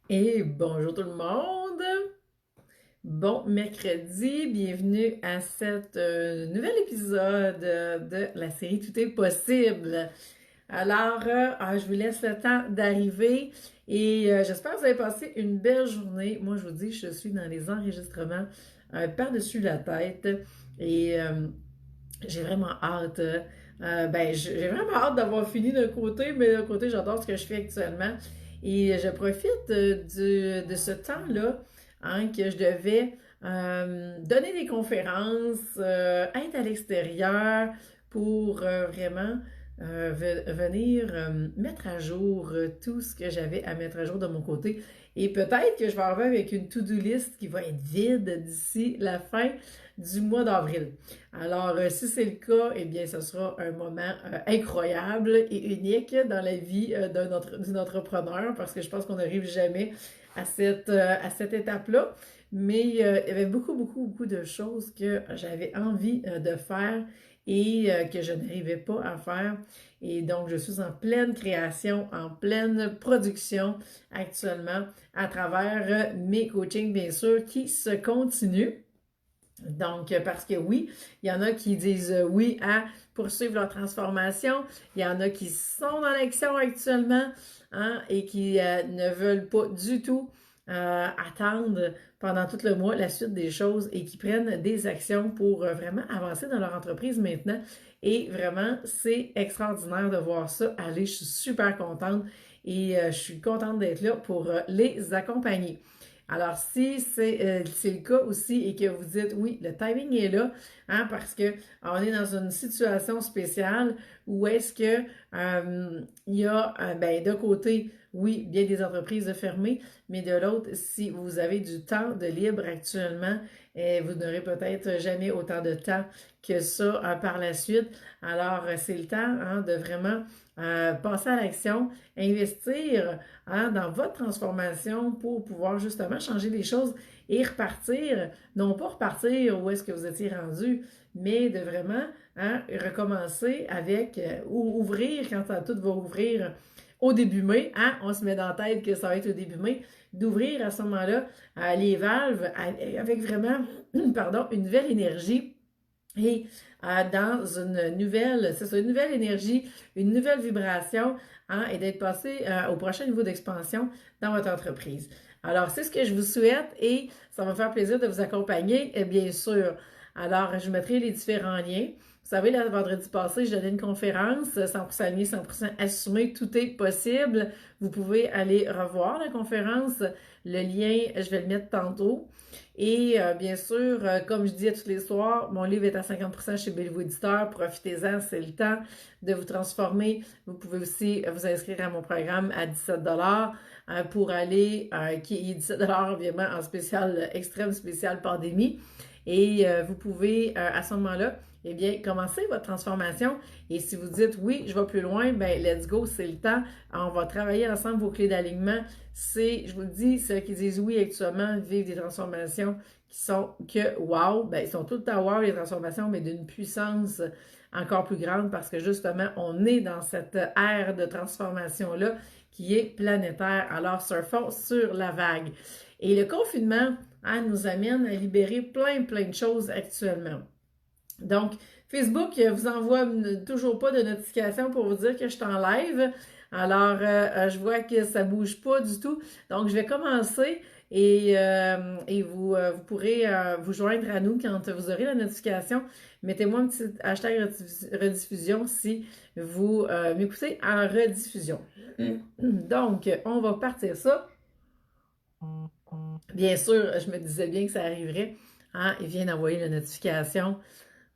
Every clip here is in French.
Et bonjour tout le monde! Bon mercredi, bienvenue à cet nouvel épisode de la série Tout est possible. Alors, je vous laisse le temps d'arriver et j'espère que vous avez passé une belle journée. Moi, je vous dis, je suis dans les enregistrements par-dessus la tête et j'ai vraiment hâte. J'ai vraiment hâte d'avoir fini d'un côté, mais d'un côté, j'adore ce que je fais actuellement. Et je profite de ce temps-là que je devais donner des conférences, être à l'extérieur pour vraiment venir mettre à jour tout ce que j'avais à mettre à jour de mon côté. Et peut-être que je vais arriver avec une to-do list qui va être vide d'ici la fin du mois d'avril. Alors, si c'est le cas, eh bien, ce sera un moment incroyable et unique dans la vie d'un entrepreneur parce que je pense qu'on n'arrive jamais à cette étape-là. Mais il y avait beaucoup de choses que j'avais envie de faire et que je n'arrivais pas à faire. Et donc, je suis en pleine création, en pleine production actuellement à travers mes coachings, bien sûr, qui se continuent. Donc, parce que oui, il y en a qui disent oui à poursuivre leur transformation. Il y en a qui sont dans l'action actuellement hein, et qui ne veulent pas du tout attendre pendant tout le mois la suite des choses et qui prennent des actions pour vraiment avancer dans leur entreprise maintenant. Et vraiment, c'est extraordinaire de voir ça aller. Je suis super contente et je suis contente d'être là pour les accompagner. Alors, si c'est le cas aussi et que vous dites oui, le timing est là, hein, parce que on est dans une situation spéciale où est-ce que il y a ben, d'un côté, oui, bien des entreprises fermées, mais de l'autre, si vous avez du temps de libre actuellement, vous n'aurez peut-être jamais autant de temps que ça par la suite. Alors, c'est le temps hein, de vraiment passer à l'action, investir hein, dans votre transformation pour pouvoir justement changer les choses et repartir, non pas repartir où est-ce que vous étiez rendu, mais de vraiment hein, recommencer avec, ou ouvrir quand ça, tout va ouvrir au début mai, hein, on se met dans la tête que ça va être au début mai, d'ouvrir à ce moment-là les valves avec vraiment, pardon, une nouvelle énergie et dans une nouvelle, c'est ça, une nouvelle énergie, une nouvelle vibration, hein, et d'être passé au prochain niveau d'expansion dans votre entreprise. Alors, c'est ce que je vous souhaite et ça va me faire plaisir de vous accompagner, et bien sûr. Alors, je mettrai les différents liens. Vous savez, le vendredi passé, je donnais une conférence 100% aligné, 100% assumé, tout est possible. Vous pouvez aller revoir la conférence. Le lien, je vais le mettre tantôt. Et bien sûr, comme je dis à tous les soirs, mon livre est à 50% chez Bellevue Éditeur. Profitez-en, c'est le temps de vous transformer. Vous pouvez aussi vous inscrire à mon programme à 17$ pour aller, qui est 17$ évidemment en spécial, extrême spécial pandémie. Et vous pouvez à ce moment-là, eh bien, commencer votre transformation. Et si vous dites oui, je vais plus loin, ben let's go, c'est le temps. On va travailler ensemble vos clés d'alignement. C'est, je vous le dis, ceux qui disent oui actuellement vivent des transformations qui sont que wow, ben ils sont tout le temps wow les transformations, mais d'une puissance encore plus grande parce que justement, on est dans cette ère de transformation-là qui est planétaire. Alors, surfons sur la vague. Et le confinement hein, nous amène à libérer plein de choses actuellement. Donc, Facebook vous envoie toujours pas de notification pour vous dire que je suis en live. Alors, je vois que ça bouge pas du tout. Donc, je vais commencer et vous pourrez vous joindre à nous quand vous aurez la notification. Mettez-moi un petit hashtag rediffusion si vous m'écoutez en rediffusion. Donc, on va partir ça. Bien sûr, je me disais bien que ça arriverait. Hein, il vient d'envoyer la notification.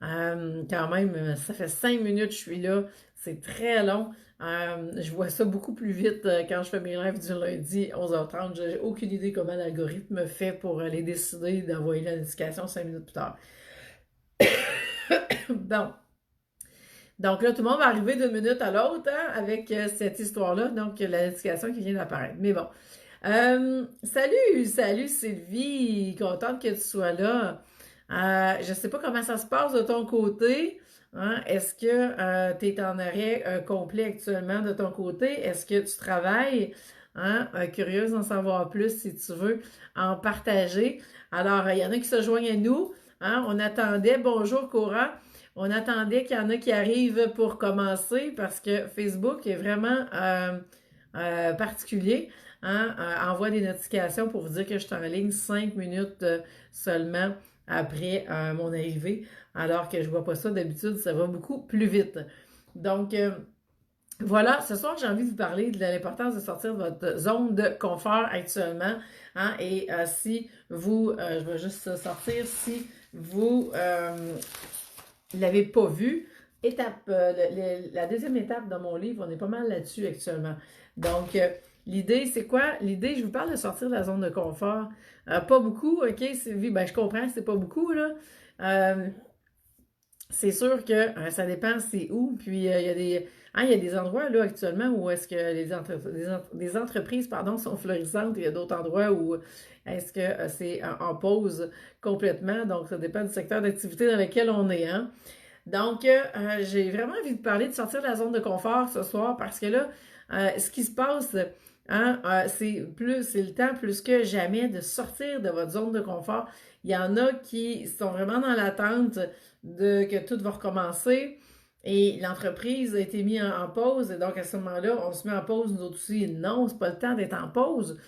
Quand même, ça fait 5 minutes que je suis là. C'est très long. Je vois ça beaucoup plus vite quand je fais mes lives du lundi 11h30. J'ai aucune idée comment l'algorithme fait pour aller décider d'envoyer la notification 5 minutes plus tard. Bon. Donc là, tout le monde va arriver d'une minute à l'autre hein, avec cette histoire-là. Donc, la notification qui vient d'apparaître. Mais bon. Salut Sylvie. Contente que tu sois là. Je ne sais pas comment ça se passe de ton côté. Hein? Est-ce que tu es en arrêt complet actuellement de ton côté? Est-ce que tu travailles? hein, curieuse d'en savoir plus si tu veux en partager. Alors, il y en a qui se joignent à nous, hein, on attendait, bonjour Cora, on attendait qu'il y en a qui arrivent pour commencer parce que Facebook est vraiment particulier, hein, envoie des notifications pour vous dire que je suis en ligne 5 minutes seulement après mon arrivée, alors que je vois pas ça d'habitude, ça va beaucoup plus vite. Donc, voilà, ce soir, j'ai envie de vous parler de l'importance de sortir de votre zone de confort actuellement. Hein, et si vous, je vais juste sortir, si vous ne l'avez pas vu, la deuxième étape dans mon livre, on est pas mal là-dessus actuellement. Donc, l'idée, c'est quoi? L'idée, je vous parle de sortir de la zone de confort. Pas beaucoup, OK, Sylvie? Ben, je comprends que c'est pas beaucoup, là. C'est sûr que ça dépend c'est où. Puis, il y a des endroits, là, actuellement, où est-ce que les entreprises, pardon, sont florissantes. Il y a d'autres endroits où est-ce que c'est en pause complètement. Donc, ça dépend du secteur d'activité dans lequel on est, hein. Donc, j'ai vraiment envie de parler de sortir de la zone de confort ce soir parce que là, ce qui se passe, hein, c'est le temps plus que jamais de sortir de votre zone de confort. Il y en a qui sont vraiment dans l'attente de que tout va recommencer et l'entreprise a été mise en pause et donc à ce moment-là, on se met en pause nous autres aussi. Non, c'est pas le temps d'être en pause.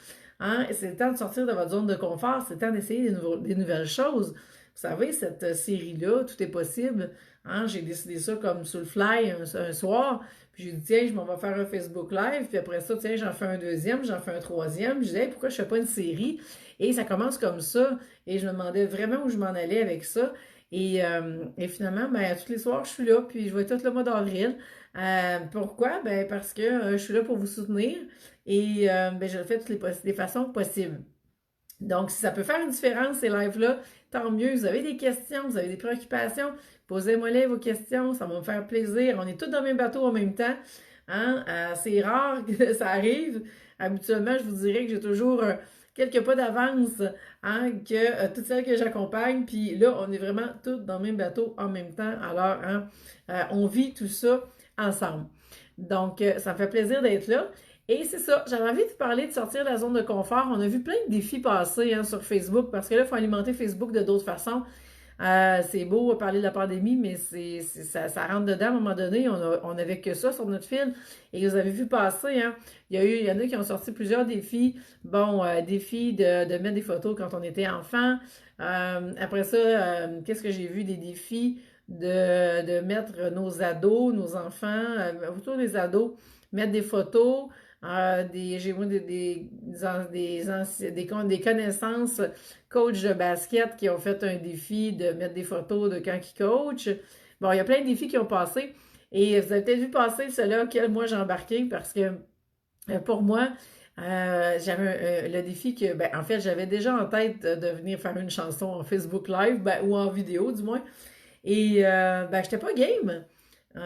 Hein? C'est le temps de sortir de votre zone de confort, c'est le temps d'essayer des nouvelles choses. Vous savez, cette série-là, Tout est possible, hein, j'ai décidé ça comme sur le fly un soir, puis j'ai dit, tiens, je m'en vais faire un Facebook Live, puis après ça, tiens, j'en fais un deuxième, j'en fais un troisième, je disais, hey, pourquoi je fais pas une série? Et ça commence comme ça, et je me demandais vraiment où je m'en allais avec ça, et finalement, ben, tous les soirs, je suis là, puis je vais être tout le mois d'avril. Pourquoi? Ben, parce que je suis là pour vous soutenir, et ben, je le fais de toutes les façons possibles. Donc, si ça peut faire une différence, ces lives-là, tant mieux. Vous avez des questions, vous avez des préoccupations, posez-moi-les vos questions, ça va me faire plaisir. On est tous dans le même bateau en même temps. Hein? C'est rare que ça arrive. Habituellement, je vous dirais que j'ai toujours quelques pas d'avance, hein, que toutes celles que j'accompagne. Puis là, on est vraiment tous dans le même bateau en même temps. Alors, hein, on vit tout ça ensemble. Donc, ça me fait plaisir d'être là. Et c'est ça, j'avais envie de vous parler de sortir de la zone de confort. On a vu plein de défis passer, hein, sur Facebook parce que là, il faut alimenter Facebook de d'autres façons. C'est beau parler de la pandémie, mais ça rentre dedans à un moment donné. On n'avait que ça sur notre fil. Et vous avez vu passer, hein, il y en a qui ont sorti plusieurs défis. Bon, défis de mettre des photos quand on était enfant. Après ça, qu'est-ce que j'ai vu? Des défis de mettre nos ados, nos enfants, autour des ados, mettre des photos. J'ai vu des connaissances coachs de basket qui ont fait un défi de mettre des photos de quand ils coachent. Bon, il y a plein de défis qui ont passé. Et vous avez peut-être vu passer ceux-là auxquels moi j'ai embarqué parce que pour moi, j'avais le défi que, ben, en fait, j'avais déjà en tête de venir faire une chanson en Facebook Live, ben, ou en vidéo du moins. Et ben, j'étais pas game.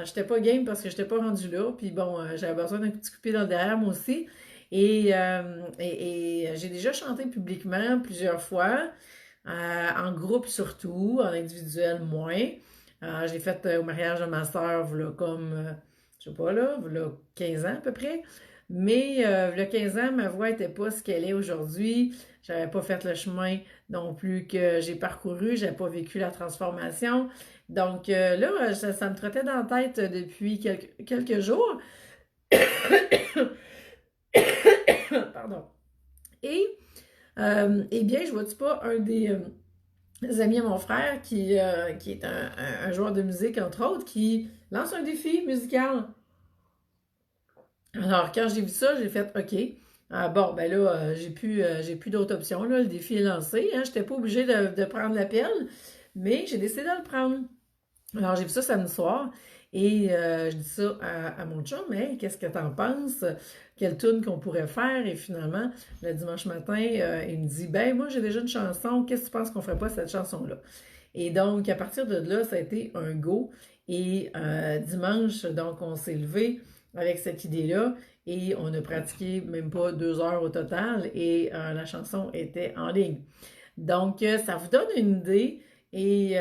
J'étais pas game parce que j'étais pas rendue là. Puis bon, j'avais besoin d'un petit coup de pied dans le derrière, moi aussi. Et j'ai déjà chanté publiquement plusieurs fois, en groupe surtout, en individuel moins. J'ai fait au mariage de ma sœur, voilà, comme, je sais pas là, voilà 15 ans à peu près. Mais voilà 15 ans, ma voix était pas ce qu'elle est aujourd'hui. J'avais pas fait le chemin non plus que j'ai parcouru, j'avais pas vécu la transformation. Donc là, ça me trottait dans la tête depuis quelques jours. Pardon. Et, eh bien, je vois-tu pas un des amis à mon frère qui est un joueur de musique, entre autres, qui lance un défi musical. Alors, quand j'ai vu ça, j'ai fait OK. Bon, ben là, j'ai plus d'autres options. Là, le défi est lancé. Hein, je n'étais pas obligée de prendre l'appel, mais j'ai décidé de le prendre. Alors, j'ai vu ça samedi soir et je dis ça à mon chum, mais qu'est-ce que t'en penses? Quelle tune qu'on pourrait faire? Et finalement, le dimanche matin, il me dit, ben moi j'ai déjà une chanson, qu'est-ce que tu penses qu'on ferait pas cette chanson-là? Et donc, à partir de là, ça a été un go. Et dimanche, donc, on s'est levé avec cette idée-là et on a pratiqué même pas 2 heures au total et la chanson était en ligne. Donc, ça vous donne une idée et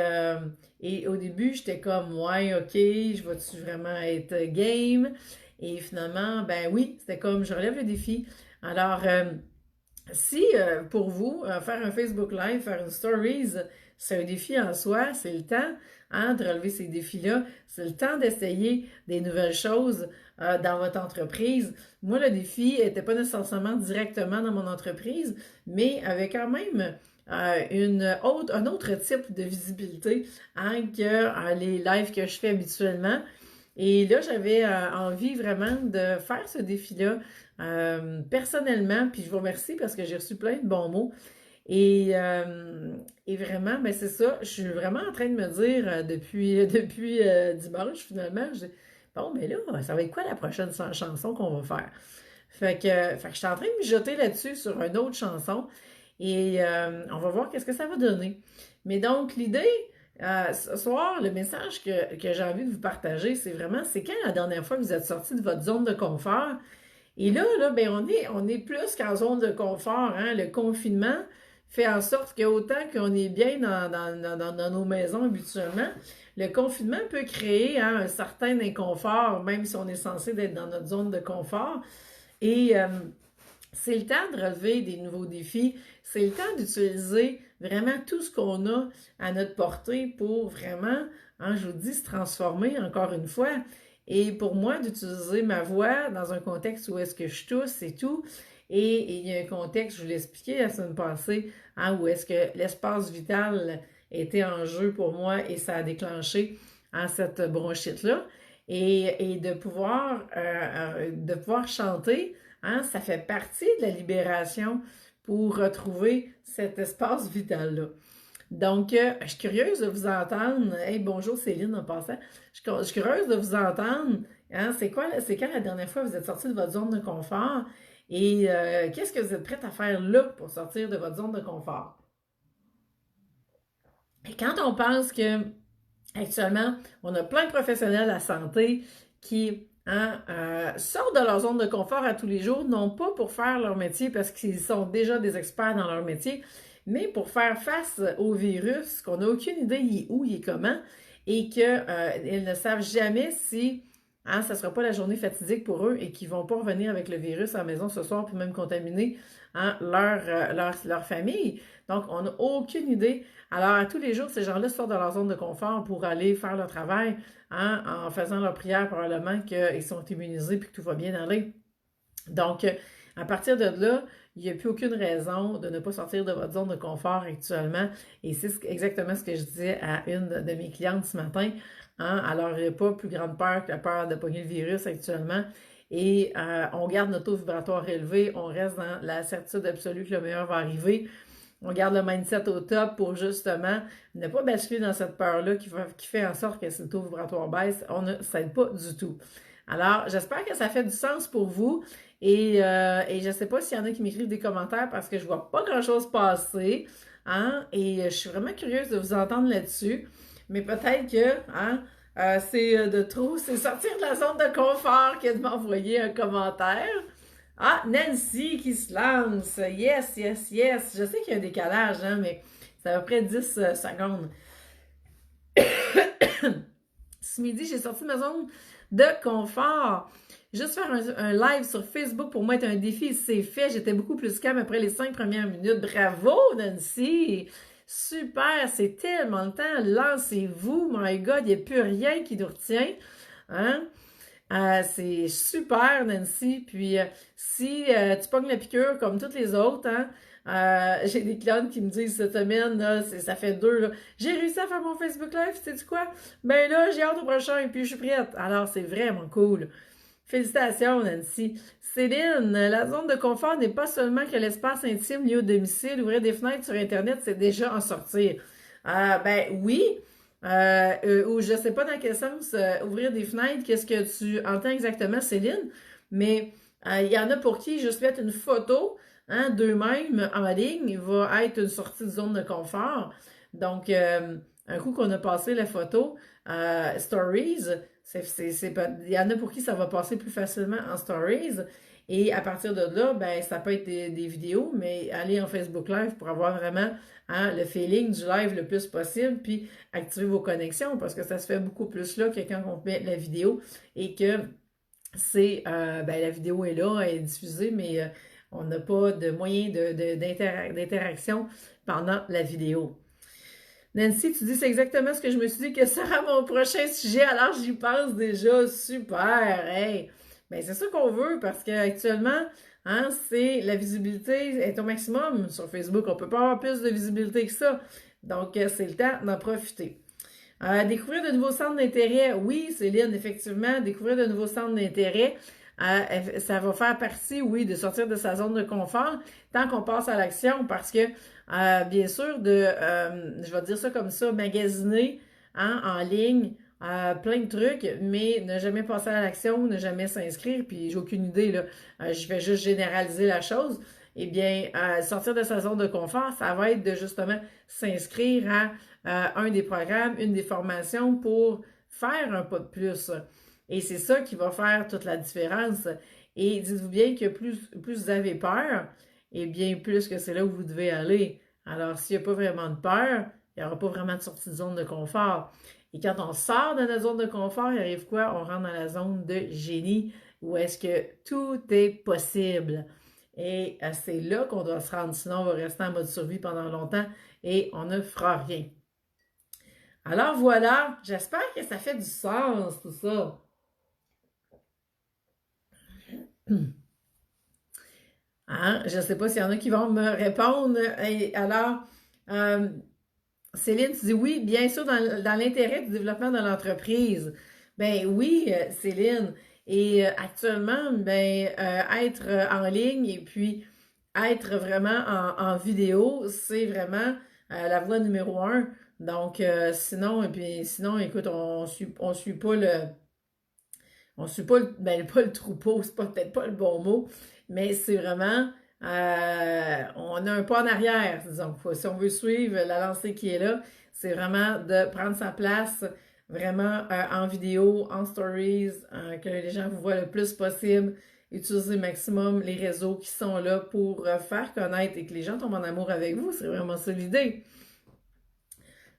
au début, j'étais comme, ouais, ok, je vais-tu vraiment être game? Et finalement, ben oui, c'était comme, je relève le défi. Alors, si pour vous, faire un Facebook Live, faire une Stories, c'est un défi en soi, c'est le temps de relever ces défis-là, c'est le temps d'essayer des nouvelles choses dans votre entreprise. Moi, le défi n'était pas nécessairement directement dans mon entreprise, mais avait quand même un autre type de visibilité que les lives que je fais habituellement. Et là, j'avais envie vraiment de faire ce défi-là personnellement, puis je vous remercie parce que j'ai reçu plein de bons mots. Et vraiment, ben c'est ça, je suis vraiment en train de me dire depuis dimanche, finalement, bon, mais là, ça va être quoi la prochaine chanson qu'on va faire? Fait que je suis en train de mijoter là-dessus sur une autre chanson et on va voir qu'est-ce que ça va donner. Mais donc, l'idée, ce soir, le message que j'ai envie de vous partager, c'est vraiment, c'est quand la dernière fois que vous êtes sorti de votre zone de confort? Et là, ben, on est plus qu'en zone de confort, hein? Le confinement fait en sorte qu'autant qu'on est bien dans nos maisons habituellement, le confinement peut créer un certain inconfort, même si on est censé être dans notre zone de confort. Et c'est le temps de relever des nouveaux défis. C'est le temps d'utiliser vraiment tout ce qu'on a à notre portée pour vraiment, je vous dis, se transformer encore une fois. Et pour moi, d'utiliser ma voix dans un contexte où est-ce que je tousse et tout. Et il y a un contexte, je vous l'ai expliqué la semaine passée, où est-ce que l'espace vital était en jeu pour moi et ça a déclenché cette bronchite-là. Et de pouvoir chanter, ça fait partie de la libération pour retrouver cet espace vital-là. Donc, je suis curieuse de vous entendre. Hey, bonjour Céline en passant. Je suis curieuse de vous entendre. C'est quand la dernière fois que vous êtes sorti de votre zone de confort? Et qu'est-ce que vous êtes prête à faire là pour sortir de votre zone de confort? Et quand on pense que actuellement, on a plein de professionnels de la santé qui sortent de leur zone de confort à tous les jours, non pas pour faire leur métier parce qu'ils sont déjà des experts dans leur métier, mais pour faire face au virus, qu'on n'a aucune idée il est où, il est comment, et qu'ils ne savent jamais si ça ne sera pas la journée fatidique pour eux et qu'ils ne vont pas revenir avec le virus à la maison ce soir puis même contaminer leur famille. Donc, on n'a aucune idée. Alors, à tous les jours, ces gens-là sortent de leur zone de confort pour aller faire leur travail en faisant leur prière, probablement qu'ils sont immunisés et que tout va bien aller. Donc, à partir de là, il n'y a plus aucune raison de ne pas sortir de votre zone de confort actuellement. Et c'est exactement ce que je disais à une de mes clientes ce matin. Alors, il n'y a pas plus grande peur que la peur de pogner le virus actuellement. Et on garde notre taux vibratoire élevé, on reste dans la certitude absolue que le meilleur va arriver. On garde le mindset au top pour justement ne pas basculer dans cette peur-là qui fait en sorte que si le taux vibratoire baisse, on ne s'aide pas du tout. Alors, j'espère que ça fait du sens pour vous. Et je ne sais pas s'il y en a qui m'écrivent des commentaires parce que je ne vois pas grand-chose passer. Et je suis vraiment curieuse de vous entendre là-dessus. Mais peut-être que c'est sortir de la zone de confort que de m'envoyer un commentaire. Ah, Nancy qui se lance. Yes, yes, yes. Je sais qu'il y a un décalage, mais c'est à peu près 10 secondes. Ce midi, j'ai sorti de ma zone de confort. Juste faire un live sur Facebook, pour moi, est un défi. C'est fait. J'étais beaucoup plus calme après les 5 premières minutes. Bravo, Nancy! Super! C'est tellement le temps. Lancez-vous. My God, il n'y a plus rien qui nous retient. C'est super, Nancy. Puis, si tu pognes la piqûre comme toutes les autres, j'ai des clientes qui me disent cette semaine, là, ça fait 2, là, j'ai réussi à faire mon Facebook Live, sais-tu quoi? Ben là, j'ai hâte au prochain et puis je suis prête. Alors, c'est vraiment cool. Félicitations, Nancy. Céline, la zone de confort n'est pas seulement que l'espace intime lié au domicile. Ouvrir des fenêtres sur Internet, c'est déjà en sortir. Ben oui. Ou je ne sais pas dans quel sens ouvrir des fenêtres, qu'est-ce que tu entends exactement, Céline, mais il y en a pour qui juste mettre une photo d'eux-mêmes en ligne va être une sortie de zone de confort. Donc, un coup qu'on a passé la photo, Stories, il y en a pour qui ça va passer plus facilement en Stories. Et à partir de là, ben, ça peut être des vidéos, mais aller en Facebook Live pour avoir vraiment le feeling du live le plus possible, puis activer vos connexions, parce que ça se fait beaucoup plus là que quand on met la vidéo et que la vidéo est là, elle est diffusée, mais on n'a pas de moyen d'interaction pendant la vidéo. Nancy, tu dis c'est exactement ce que je me suis dit que sera mon prochain sujet, alors j'y pense déjà. Super! Hey! Ben, c'est ça qu'on veut parce qu'actuellement, hein, c'est la visibilité est au maximum sur Facebook. On peut pas avoir plus de visibilité que ça. Donc, c'est le temps d'en profiter. Découvrir de nouveaux centres d'intérêt. Oui, Céline, effectivement, découvrir de nouveaux centres d'intérêt. Ça va faire partie, oui, de sortir de sa zone de confort tant qu'on passe à l'action parce que, bien sûr, je vais dire ça comme ça, magasiner hein, en ligne, plein de trucs, mais ne jamais passer à l'action, ne jamais s'inscrire, puis j'ai aucune idée, là, je vais juste généraliser la chose. Eh bien, sortir de sa zone de confort, ça va être de justement s'inscrire à un des programmes, une des formations pour faire un pas de plus. Et c'est ça qui va faire toute la différence. Et dites-vous bien que plus vous avez peur, et bien plus que c'est là où vous devez aller. Alors, s'il n'y a pas vraiment de peur, il n'y aura pas vraiment de sortie de zone de confort. Et quand on sort de notre zone de confort, il arrive quoi? On rentre dans la zone de génie où est-ce que tout est possible. Et c'est là qu'on doit se rendre, sinon on va rester en mode survie pendant longtemps et on ne fera rien. Alors voilà, j'espère que ça fait du sens tout ça. Hein? Je ne sais pas s'il y en a qui vont me répondre. Et alors, euh, Céline, tu dis oui, bien sûr, dans l'intérêt du développement de l'entreprise. Ben oui, Céline. Et actuellement, ben, être en ligne et puis être vraiment en vidéo, c'est vraiment la voie numéro un. Donc, sinon, et puis sinon, écoute, on suit pas on suit pas ben, pas le troupeau, c'est peut-être pas le bon mot, mais c'est vraiment, on a un pas en arrière, disons. Si on veut suivre la lancée qui est là, c'est vraiment de prendre sa place vraiment en vidéo, en stories, que les gens vous voient le plus possible, utiliser au maximum les réseaux qui sont là pour faire connaître et que les gens tombent en amour avec vous. C'est vraiment ça l'idée.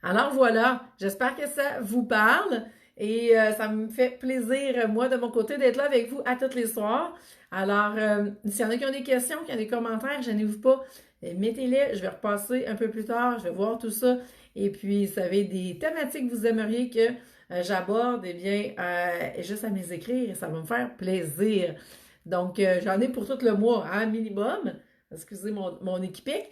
Alors voilà, j'espère que ça vous parle et ça me fait plaisir, moi, de mon côté, d'être là avec vous à tous les soirs. Alors, s'il y en a qui ont des questions, qui ont des commentaires, gênez-vous pas, mettez-les, je vais repasser un peu plus tard, je vais voir tout ça. Et puis, si vous avez des thématiques que vous aimeriez que j'aborde, eh bien, juste à me les écrire, ça va me faire plaisir. Donc, j'en ai pour tout le mois, hein, minimum. Excusez mon équipique.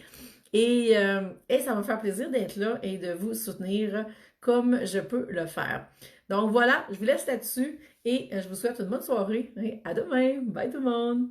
Et ça va me faire plaisir d'être là et de vous soutenir comme je peux le faire. Donc voilà, je vous laisse là-dessus et je vous souhaite une bonne soirée et à demain. Bye tout le monde!